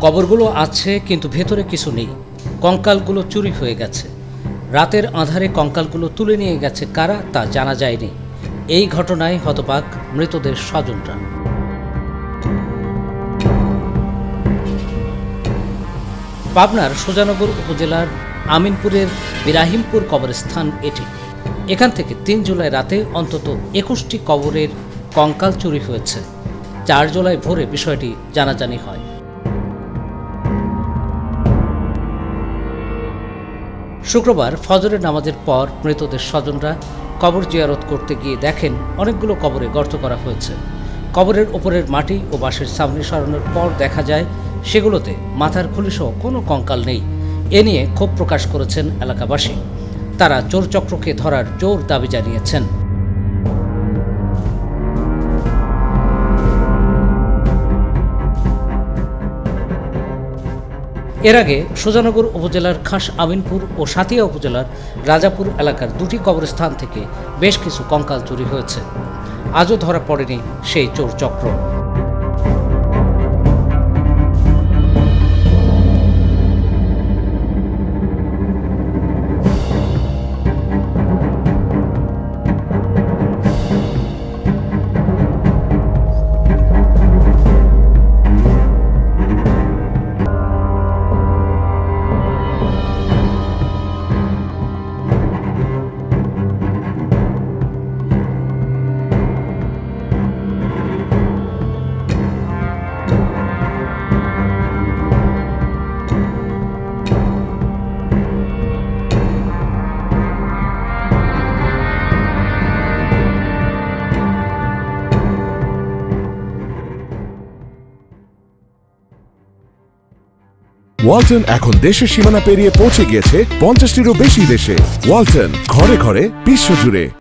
কবরগুলো আছে কিন্তু ভেতরে কিছু নেই। কঙ্কালগুলো চুরি হয়ে গেছে। রাতের আঁধারে কঙ্কালগুলো তুলে নিয়ে গেছে কারা তা জানা যায়নি। এই ঘটনায় হতবাক মৃতদের স্বজনরা। পাবনার সুজানগর উপজেলার আমিনপুরের বিরাহিমপুর কবরস্থান এটি। এখান থেকে ৩ জুলাই রাতে অন্তত ২১টি কবরের কঙ্কাল চুরি হয়েছে। ৪ জুলাই ভোরে বিষয়টি জানাজানি হয়। শুক্রবার ফজরের নামাজের পর মৃতদের স্বজনরা কবর জিয়ারত করতে গিয়ে দেখেন অনেকগুলো কবরে গর্ত করা হয়েছে। কবরের ওপরের মাটি ও বাঁশের ছাউনি সরানোর পর দেখা যায় সেগুলোতে মাথার খুলিসহ কোনো কঙ্কাল নেই। এ নিয়ে ক্ষোভ প্রকাশ করেছেন এলাকাবাসী। তারা চোরচক্রকে ধরার জোর দাবি জানিয়েছেন। এর আগে সুজানগর উপজেলার খাস আমিনপুর ও সাতিয়া উপজেলার রাজাপুর এলাকার 2টি কবরস্থান থেকে বেশ কিছু কঙ্কাল চুরি হয়েছে। আজও ধরা পড়েনি সেই চোরচক্র। ওয়ালটন এখন দেশের সীমানা পেরিয়ে পৌঁছে গিয়েছে 50টিরও বেশি দেশে। ওয়ালটন, ঘরে ঘরে বিশ্বজুড়ে।